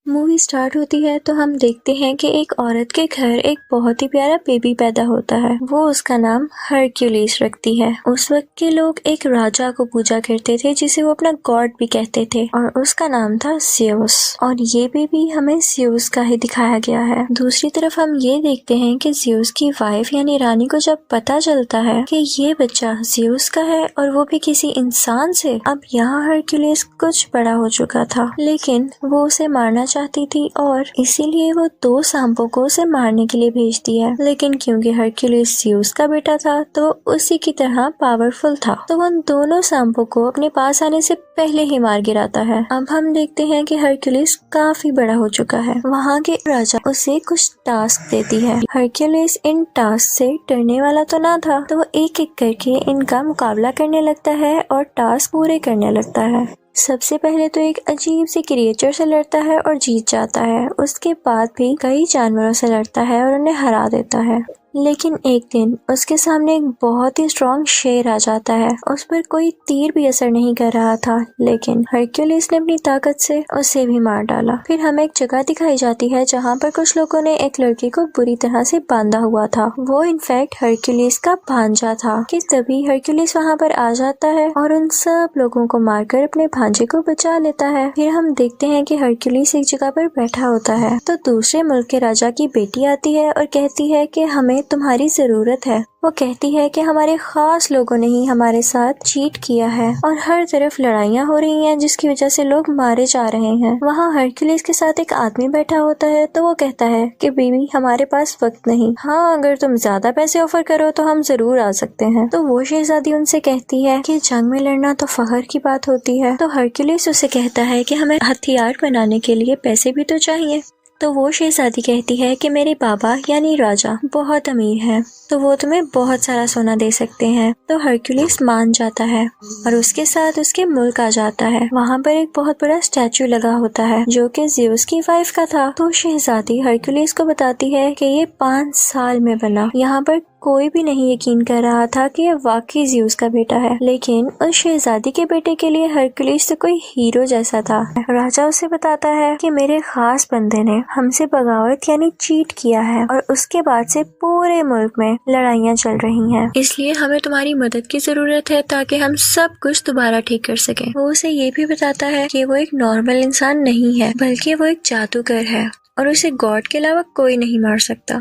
Movie start होती है तो हम देखते हैं कि एक औरत के घर एक बहुत ही प्यारा बेबी पैदा होता है। वो उसका नाम हरक्यूलिस रखती है। उस वक्त के लोग एक राजा को पूजा करते थे जिसे वो अपना गॉड भी कहते थे और उसका नाम था ज़्यूस। और ये बेबी हमें ज़्यूस का ही दिखाया गया है। दूसरी तरफ हम ये देखते हैं कि ज़्यूस की वाइफ यानी रानी को जब पता चलता है कि ये बच्चा ज़्यूस का है और वो भी किसी इंसान से, अब यहाँ हरक्यूलिस कुछ बड़ा हो चुका था लेकिन वो उसे मारना चाहती थी और इसीलिए वो 2 सांपों को उसे मारने के लिए भेजती है। लेकिन क्योंकि हरक्यूलिस ज़्यूस का बेटा था तो उसी की तरह पावरफुल था, तो उन दोनों सांपों को अपने पास आने से पहले ही मार गिराता है। अब हम देखते हैं कि हरक्यूलिस काफी बड़ा हो चुका है। वहाँ के राजा उसे कुछ टास्क देती है। हरक्यूलिस इन टास्क से डरने वाला तो ना था, तो वो एक एक करके इनका मुकाबला करने लगता है और टास्क पूरे करने लगता है। सबसे पहले तो एक अजीब सी क्रिएचर से लड़ता है और जीत जाता है। उसके बाद भी कई जानवरों से लड़ता है और उन्हें हरा देता है। लेकिन एक दिन उसके सामने एक बहुत ही स्ट्रॉन्ग शेर आ जाता है। उस पर कोई तीर भी असर नहीं कर रहा था, लेकिन हरक्यूलिस ने अपनी ताकत से उसे भी मार डाला। फिर हमें एक जगह दिखाई जाती है जहाँ पर कुछ लोगों ने एक लड़की को बुरी तरह से बांधा हुआ था। वो इनफैक्ट हरक्यूलिस का भांजा था कि तभी हरक्यूलिस वहाँ पर आ जाता है और उन सब लोगों को मारकर अपने भांजे को बचा लेता है। फिर हम देखते हैं कि हरक्यूलिस एक जगह पर बैठा होता है तो दूसरे मुल्क के राजा की बेटी आती है और कहती है कि हमें तुम्हारी जरूरत है। वो कहती है कि हमारे खास लोगों ने ही हमारे साथ चीट किया है और हर तरफ लड़ाइयाँ हो रही हैं जिसकी वजह से लोग मारे जा रहे हैं। वहाँ हरक्यूलिस के साथ एक आदमी बैठा होता है तो वो कहता है कि बीवी हमारे पास वक्त नहीं, हाँ अगर तुम ज्यादा पैसे ऑफर करो तो हम जरूर आ सकते हैं। तो वो शहजादी उनसे कहती है कि जंग में लड़ना तो फख्र की बात होती है। तो हरक्यूलिस उसे कहता है कि हमें हथियार बनाने के लिए पैसे भी तो चाहिए। तो वो शहजादी कहती है कि मेरे बाबा यानी राजा बहुत अमीर हैं, तो वो तुम्हें बहुत सारा सोना दे सकते हैं। तो हरक्यूलिस मान जाता है और उसके साथ उसके मुल्क आ जाता है। वहाँ पर एक बहुत बड़ा स्टैचू लगा होता है जो कि ज़्यूस की वाइफ का था। तो शहजादी हरक्यूलिस को बताती है कि ये 5 साल में बना। यहाँ पर कोई भी नहीं यकीन कर रहा था कि ये वाकई ज़्यूस का बेटा है, लेकिन उस शहजादी के बेटे के लिए हरक्यूलिस तो कोई हीरो जैसा था। राजा उसे बताता है कि मेरे खास बंदे ने हमसे बगावत यानी चीट किया है और उसके बाद से पूरे मुल्क में लड़ाइयाँ चल रही हैं, इसलिए हमें तुम्हारी मदद की जरूरत है ताकि हम सब कुछ दोबारा ठीक कर सकें। वो उसे ये भी बताता है कि वो एक नॉर्मल इंसान नहीं है बल्कि वो एक जादूगर है और उसे गॉड के अलावा कोई नहीं मार सकता।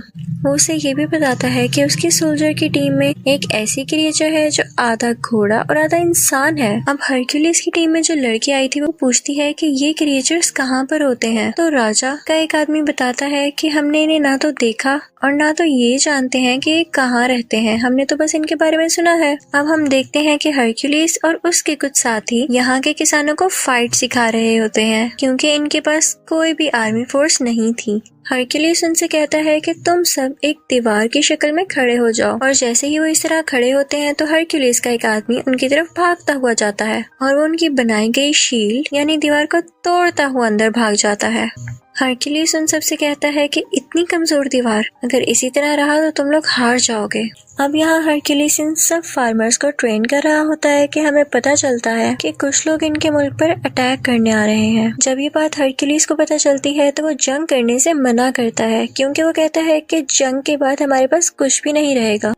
वो उसे ये भी बताता है कि उसकी सोल्जर की टीम में एक ऐसी क्रिएचर है जो आधा घोड़ा और आधा इंसान है। अब हरक्यूलिस की टीम में जो लड़की आई थी वो पूछती है कि ये क्रिएचर्स कहाँ पर होते हैं। तो राजा का एक आदमी बताता है कि हमने इन्हें ना तो देखा और ना तो ये जानते हैं कि ये कहाँ रहते हैं, हमने तो बस इनके बारे में सुना है। अब हम देखते हैं कि हरक्यूलिस और उसके कुछ साथी यहाँ के किसानों को फाइट सिखा रहे होते हैं क्योंकि इनके पास कोई भी आर्मी फोर्स नहीं थी। हरक्यूलिस उनसे कहता है कि तुम सब एक दीवार की शक्ल में खड़े हो जाओ और जैसे ही वो इस तरह खड़े होते हैं तो हरक्यूलिस का एक आदमी उनकी तरफ भागता हुआ जाता है और वो उनकी बनाई गई शील्ड यानी दीवार को तोड़ता हुआ अंदर भाग जाता है। हरक्यूलिस उन सब से कहता है कि इतनी कमजोर दीवार, अगर इसी तरह रहा तो तुम लोग हार जाओगे। अब यहाँ हरक्यूलिस इन सब फार्मर्स को ट्रेन कर रहा होता है कि हमें पता चलता है कि कुछ लोग इनके मुल्क पर अटैक करने आ रहे हैं। जब ये बात हरक्यूलिस को पता चलती है तो वो जंग करने से मना करता है क्योंकि वो कहता है कि जंग के बाद हमारे पास कुछ भी नहीं रहेगा।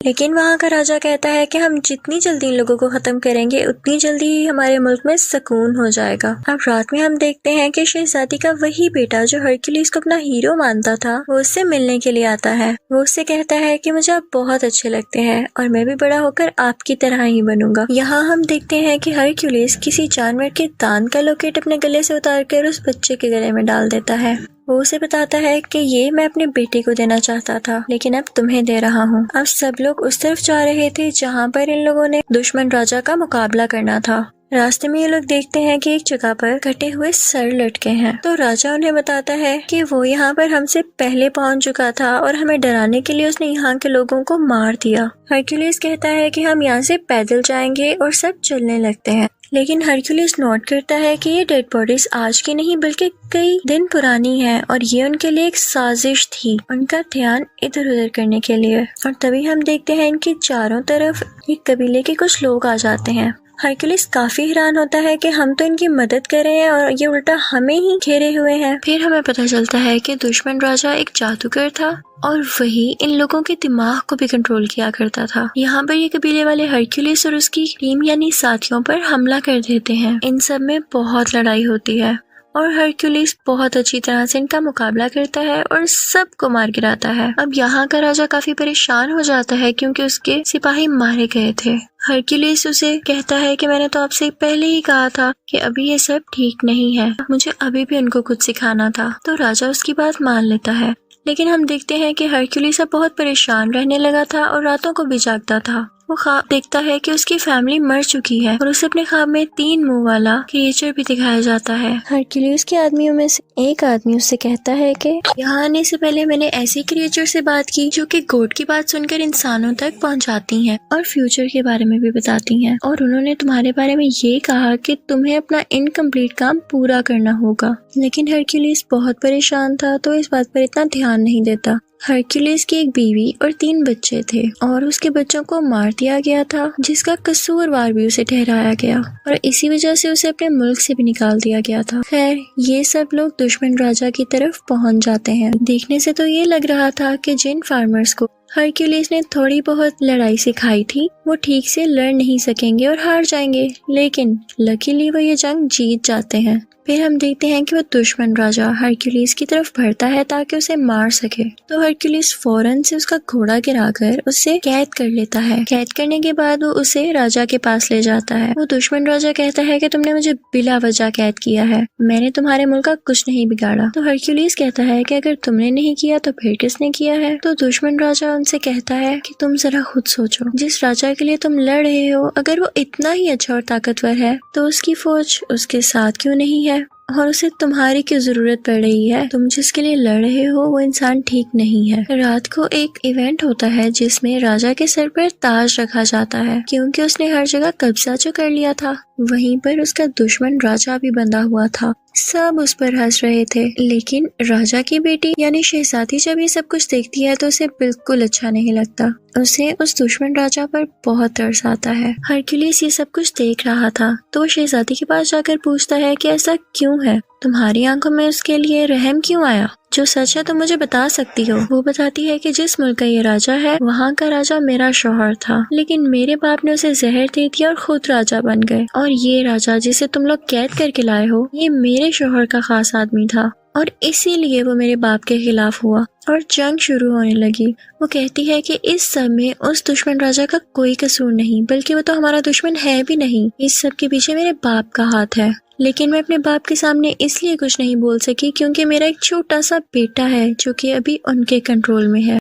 लेकिन वहाँ का राजा कहता है कि हम जितनी जल्दी इन लोगों को खत्म करेंगे उतनी जल्दी ही हमारे मुल्क में सुकून हो जाएगा। अब रात में हम देखते हैं कि शहजादी का वही बेटा जो हरक्यूलिस को अपना हीरो मानता था वो उससे मिलने के लिए आता है। वो उससे कहता है कि मुझे आप बहुत अच्छे लगते हैं और मैं भी बड़ा होकर आपकी तरह ही बनूंगा। यहाँ हम देखते हैं कि हरक्यूलिस किसी जानवर के दांत का लॉकेट अपने गले से उतार कर उस बच्चे के गले में डाल देता है। वो उसे बताता है कि ये मैं अपने बेटे को देना चाहता था लेकिन अब तुम्हें दे रहा हूँ। अब सब लोग उस तरफ जा रहे थे जहाँ पर इन लोगों ने दुश्मन राजा का मुकाबला करना था। रास्ते में ये लोग देखते हैं कि एक जगह पर कटे हुए सर लटके हैं। तो राजा उन्हें बताता है कि वो यहाँ पर हमसे पहले पहुँच चुका था और हमें डराने के लिए उसने यहाँ के लोगों को मार दिया। हरक्यूलिस कहता है कि हम यहाँ से पैदल जाएंगे और सब चलने लगते हैं। लेकिन हरक्यूलिस नोट करता है कि ये डेड बॉडीज आज की नहीं बल्कि कई दिन पुरानी है और ये उनके लिए एक साजिश थी, उनका ध्यान इधर उधर करने के लिए। और तभी हम देखते हैं इनके चारों तरफ एक कबीले के कुछ लोग आ जाते हैं। हरक्यूलिस काफी हैरान होता है कि हम तो इनकी मदद कर रहे हैं और ये उल्टा हमें ही घेरे हुए हैं। फिर हमें पता चलता है कि दुश्मन राजा एक जादूगर था और वही इन लोगों के दिमाग को भी कंट्रोल किया करता था। यहाँ पर ये कबीले वाले हरक्यूलिस और उसकी टीम यानी साथियों पर हमला कर देते हैं। इन सब में बहुत लड़ाई होती है और हरक्यूलिस बहुत अच्छी तरह से इनका मुकाबला करता है और सबको मार गिराता है। अब यहाँ का राजा काफी परेशान हो जाता है क्योंकि उसके सिपाही मारे गए थे। हरक्यूलिस उसे कहता है कि मैंने तो आपसे पहले ही कहा था कि अभी ये सब ठीक नहीं है, मुझे अभी भी उनको कुछ सिखाना था। तो राजा उसकी बात मान लेता है, लेकिन हम देखते हैं कि हरक्यूलिस अब बहुत परेशान रहने लगा था और रातों को भी जागता था। वो ख्वाब देखता है कि उसकी फैमिली मर चुकी है और उसे अपने ख्वाब में 3 मुंह वाला क्रिएचर भी दिखाया जाता है। हरक्यूलिस के आदमियों में से एक आदमी उससे कहता है कि यहाँ आने से पहले मैंने ऐसी क्रिएचर से बात की जो कि गॉड की बात सुनकर इंसानों तक पहुँचाती हैं और फ्यूचर के बारे में भी बताती हैं, और उन्होंने तुम्हारे बारे में ये कहा कि तुम्हें अपना इनकम्प्लीट काम पूरा करना होगा। लेकिन हरक्यूलिस बहुत परेशान था तो इस बात पर इतना ध्यान नहीं देता। हरक्यूलिस की एक बीवी और 3 बच्चे थे और उसके बच्चों को मार दिया गया था, जिसका कसूरवार भी उसे ठहराया गया और इसी वजह से उसे अपने मुल्क से भी निकाल दिया गया था। खैर, ये सब लोग दुश्मन राजा की तरफ पहुंच जाते हैं। देखने से तो ये लग रहा था कि जिन फार्मर्स को हरक्यूलिस ने थोड़ी बहुत लड़ाई सिखाई थी वो ठीक से लड़ नहीं सकेंगे और हार जाएंगे, लेकिन लकीली वो ये जंग जीत जाते हैं। फिर हम देखते हैं कि वो दुश्मन राजा हरक्यूलिस की तरफ बढ़ता है ताकि उसे मार सके। तो हरक्यूलिस फौरन से उसका घोड़ा गिराकर उसे कैद कर लेता है। कैद करने के बाद वो उसे राजा के पास ले जाता है। वो दुश्मन राजा कहता है कि तुमने मुझे बिला वजह कैद किया है, मैंने तुम्हारे मुल्क का कुछ नहीं बिगाड़ा। तो हरक्यूलिस कहता है कि अगर तुमने नहीं किया तो फिर किसने किया है। तो दुश्मन राजा उनसे कहता है कि तुम जरा खुद सोचो, जिस राजा के लिए तुम लड़ रहे हो अगर वो इतना ही अच्छा और ताकतवर है तो उसकी फौज उसके साथ क्यों नहीं है और उसे तुम्हारी क्यों जरूरत पड़ रही है। तुम जिसके लिए लड़ रहे हो वो इंसान ठीक नहीं है। रात को एक इवेंट होता है जिसमें राजा के सर पर ताज रखा जाता है क्योंकि उसने हर जगह कब्जा जो कर लिया था। वहीं पर उसका दुश्मन राजा भी बंधा हुआ था। सब उस पर हंस रहे थे, लेकिन राजा की बेटी यानी शहजादी जब ये सब कुछ देखती है तो उसे बिल्कुल अच्छा नहीं लगता। उसे उस दुश्मन राजा पर बहुत तरस आता है। हरक्यूलिस ये सब कुछ देख रहा था तो वो शहजादी के पास जाकर पूछता है कि ऐसा क्यों है, तुम्हारी आंखों में उसके लिए रहम क्यों आया? जो सच है तो मुझे बता सकती हो। वो बताती है कि जिस मुल्क का ये राजा है वहाँ का राजा मेरा शौहर था, लेकिन मेरे बाप ने उसे जहर दे दिया और खुद राजा बन गए, और ये राजा जिसे तुम लोग कैद करके लाए हो ये मेरे शौहर का खास आदमी था और इसीलिए वो मेरे बाप के खिलाफ हुआ और जंग शुरू होने लगी। वो कहती है कि इस सब में उस दुश्मन राजा का कोई कसूर नहीं, बल्कि वो तो हमारा दुश्मन है भी नहीं। इस सब के पीछे मेरे बाप का हाथ है, लेकिन मैं अपने बाप के सामने इसलिए कुछ नहीं बोल सकी क्योंकि मेरा एक छोटा सा बेटा है जो कि अभी उनके कंट्रोल में है।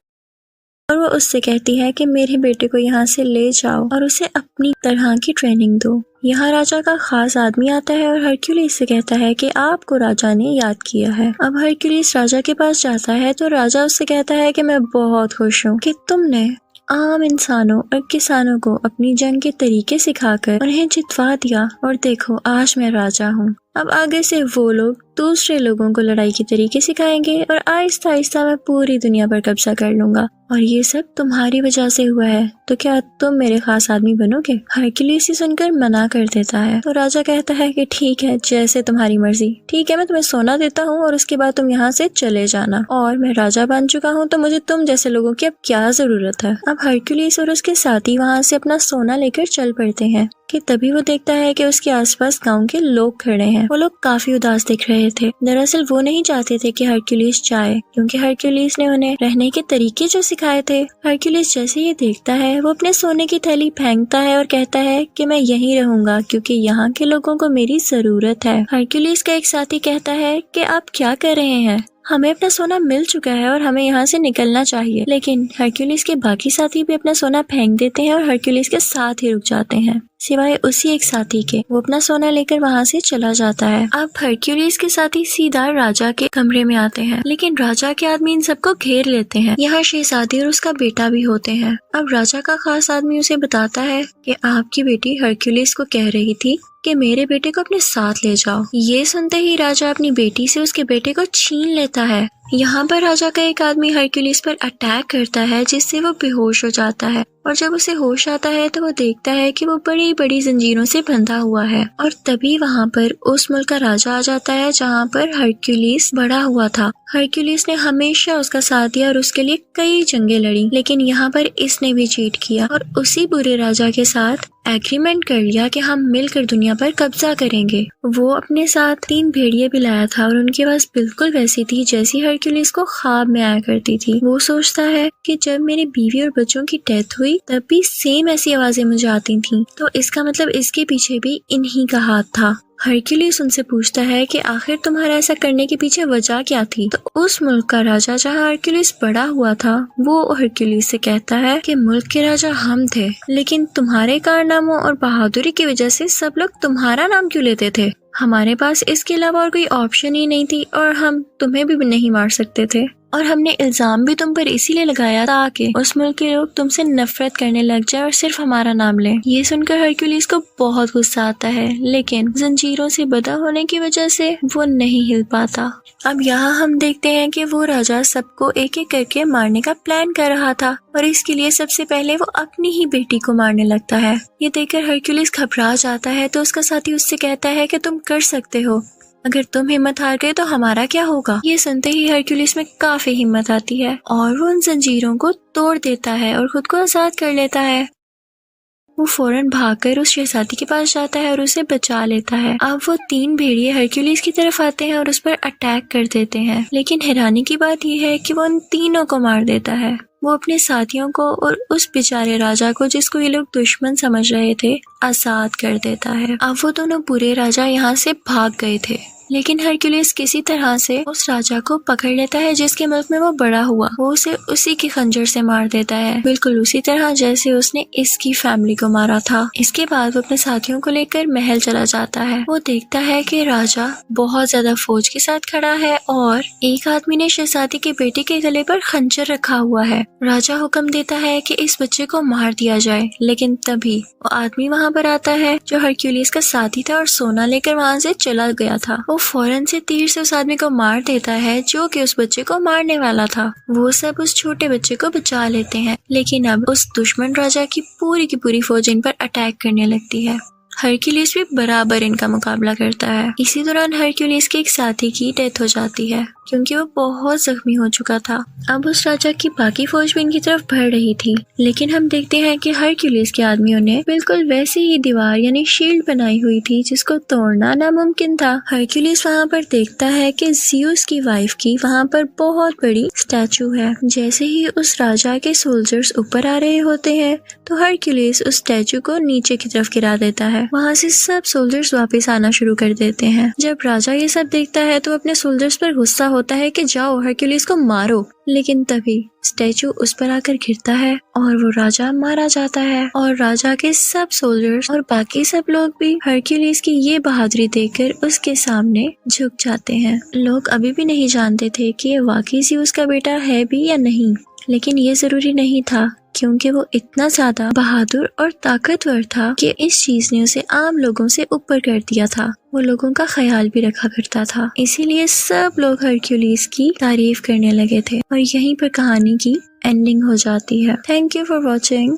और वो उससे कहती है कि मेरे बेटे को यहाँ से ले जाओ और उसे अपनी तरह की ट्रेनिंग दो। यहाँ राजा का खास आदमी आता है और हरक्यूलिस से कहता है कि आपको राजा ने याद किया है। अब हरक्यूलिस राजा के पास जाता है तो राजा उससे कहता है कि मैं बहुत खुश हूँ कि तुमने आम इंसानों और किसानों को अपनी जंग के तरीके सिखाकर उन्हें जितवा दिया, और देखो आज मैं राजा हूँ। अब आगे से वो लोग दूसरे लोगों को लड़ाई के तरीके सिखाएंगे और आहिस्ता आहिस्ता मैं पूरी दुनिया पर कब्जा कर लूंगा, और ये सब तुम्हारी वजह से हुआ है, तो क्या तुम मेरे खास आदमी बनोगे? हरक्यूलिस सुनकर मना कर देता है तो राजा कहता है कि ठीक है, जैसे तुम्हारी मर्जी। ठीक है, मैं तुम्हें सोना देता हूँ और उसके बाद तुम यहाँ से चले जाना, और मैं राजा बन चुका हूँ तो मुझे तुम जैसे लोगों की अब क्या जरूरत है। अब हरक्यूलिस और उसके साथी वहाँ से अपना सोना लेकर चल पड़ते हैं कि तभी वो देखता है कि उसके आसपास गांव के लोग खड़े हैं। वो लोग काफी उदास दिख रहे थे। दरअसल वो नहीं चाहते थे कि हरक्यूलिस जाए क्योंकि हरक्यूलिस ने उन्हें रहने के तरीके जो सिखाए थे। हरक्यूलिस जैसे ये देखता है वो अपने सोने की थैली फेंकता है और कहता है कि मैं यहीं रहूंगा क्योंकि यहाँ के लोगों को मेरी जरूरत है। हरक्यूलिस का एक साथी कहता है कि आप क्या कर रहे हैं, हमें अपना सोना मिल चुका है और हमें यहाँ से निकलना चाहिए। लेकिन हरक्यूलिस के बाकी साथी भी अपना सोना फेंक देते हैं और हरक्यूलिस के साथ ही रुक जाते हैं, सिवाय उसी एक साथी के। वो अपना सोना लेकर वहाँ से चला जाता है। अब हरक्यूलिस के साथी सीधा राजा के कमरे में आते हैं, लेकिन राजा के आदमी इन सबको घेर लेते हैं। यहाँ शहजादी और उसका बेटा भी होते हैं। अब राजा का खास आदमी उसे बताता है कि आपकी बेटी हरक्यूलिस को कह रही थी कि मेरे बेटे को अपने साथ ले जाओ। ये सुनते ही राजा अपनी बेटी से उसके बेटे को छीन लेता है। यहाँ पर राजा का एक आदमी हरक्यूलिस पर अटैक करता है जिससे वो बेहोश हो जाता है और जब उसे होश आता है तो वो देखता है कि वो बड़ी बड़ी जंजीरों से बंधा हुआ है। और तभी वहाँ पर उस मुल्क का राजा आ जाता है जहाँ पर हरक्यूलिस बड़ा हुआ था। हरक्यूलिस ने हमेशा उसका साथ दिया और उसके लिए कई जंगें लड़ी, लेकिन यहाँ पर इसने भी चीट किया और उसी बुरे राजा के साथ एग्रीमेंट कर लिया कि हम मिलकर दुनिया पर कब्जा करेंगे। वो अपने साथ 3 भेड़िए भी लाया था और उनकी आवाज बिल्कुल वैसी थी जैसी हरक्यूलिस को ख्वाब में आया करती थी। वो सोचता है कि जब मेरी बीवी और बच्चों की डेथ हुई तब भी सेम ऐसी आवाजें मुझे आती थी, तो इसका मतलब इसके पीछे भी इन्हीं का हाथ था। हरक्यूलिस उनसे पूछता है कि आखिर तुम्हारा ऐसा करने के पीछे वजह क्या थी। तो उस मुल्क का राजा जहाँ हरक्यूलिस बड़ा हुआ था वो हरक्यूलिस से कहता है कि मुल्क के राजा हम थे, लेकिन तुम्हारे कारनामों और बहादुरी की वजह से सब लोग तुम्हारा नाम क्यों लेते थे। हमारे पास इसके अलावा और कोई ऑप्शन ही नहीं थी और हम तुम्हें भी नहीं मार सकते थे, और हमने इल्जाम भी तुम पर इसीलिए लगाया ताकि उस मुल्क के लोग तुमसे नफरत करने लग जाए और सिर्फ हमारा नाम लें। ये सुनकर हरक्यूलिस को बहुत गुस्सा आता है, लेकिन जंजीरों से बंधा होने की वजह से वो नहीं हिल पाता। अब यहाँ हम देखते हैं कि वो राजा सबको एक एक करके मारने का प्लान कर रहा था और इसके लिए सबसे पहले वो अपनी ही बेटी को मारने लगता है। ये देखकर हरक्यूलिस घबरा जाता है तो उसका साथी उससे कहता है कि तुम कर सकते हो, अगर तुम हिम्मत हार गए तो हमारा क्या होगा। ये सुनते ही हरक्यूलिस में काफी हिम्मत आती है और वो उन जंजीरों को तोड़ देता है और खुद को आजाद कर लेता है। वो फौरन भागकर उस शहजादी के पास जाता है और उसे बचा लेता है। अब वो 3 भेड़िए हरक्यूलिस की तरफ आते हैं और उस पर अटैक कर देते हैं, लेकिन हैरानी की बात यह है कि वो उन तीनों को मार देता है। वो अपने साथियों को और उस बेचारे राजा को, जिसको ये लोग दुश्मन समझ रहे थे, आजाद कर देता है। अब वो दोनों बुरे राजा यहाँ से भाग गए थे, लेकिन हरक्यूलिस किसी तरह से उस राजा को पकड़ लेता है जिसके मुल्क में वो बड़ा हुआ। वो उसे उसी के खंजर से मार देता है, बिल्कुल उसी तरह जैसे उसने इसकी फैमिली को मारा था। इसके बाद वो अपने साथियों को लेकर महल चला जाता है। वो देखता है कि राजा बहुत ज्यादा फौज के साथ खड़ा है और एक आदमी ने शहजादी के बेटे के गले पर खंजर रखा हुआ है। राजा हुक्म देता है कि इस बच्चे को मार दिया जाए, लेकिन तभी वो आदमी वहाँ पर आता है जो हरक्यूलिस का साथी था और सोना लेकर वहाँ से चला गया था। वो फौरन से तीर से उस आदमी को मार देता है जो कि उस बच्चे को मारने वाला था। वो सब उस छोटे बच्चे को बचा लेते हैं, लेकिन अब उस दुश्मन राजा की पूरी फौज इन पर अटैक करने लगती है। हरक्यूलिस भी बराबर इनका मुकाबला करता है। इसी दौरान हरक्यूलिस के एक साथी की डेथ हो जाती है क्योंकि वो बहुत जख्मी हो चुका था। अब उस राजा की बाकी फौज भी इनकी तरफ बढ़ रही थी, लेकिन हम देखते हैं कि हरक्यूलिस के आदमियों ने बिल्कुल वैसी ही दीवार यानी शील्ड बनाई हुई थी जिसको तोड़ना नामुमकिन था। हरक्यूलिस वहाँ पर देखता है कि ज़्यूस की वाइफ की वहाँ पर बहुत बड़ी स्टैचू है। जैसे ही उस राजा के सोल्जर्स ऊपर आ रहे होते हैं तो हरक्यूलिस उस स्टैचू को नीचे की तरफ गिरा देता है। वहाँ से सब सोल्जर्स वापस आना शुरू कर देते हैं। जब राजा ये सब देखता है तो अपने सोल्जर्स पर गुस्सा होता है कि जाओ हरक्यूलिस को मारो, लेकिन तभी स्टैचू उस पर आकर गिरता है और वो राजा मारा जाता है और राजा के सब सोल्जर्स और बाकी सब लोग भी हरक्यूलिस की ये बहादुरी देखकर उसके सामने झुक जाते हैं। लोग अभी भी नहीं जानते थे कि ये वाकई ज़्यूस का बेटा है भी या नहीं, लेकिन ये जरूरी नहीं था क्योंकि वो इतना ज्यादा बहादुर और ताकतवर था कि इस चीज ने उसे आम लोगों से ऊपर कर दिया था। वो लोगों का ख्याल भी रखा करता था, इसीलिए सब लोग हरक्यूलिस की तारीफ करने लगे थे और यहीं पर कहानी की एंडिंग हो जाती है। Thank you for watching.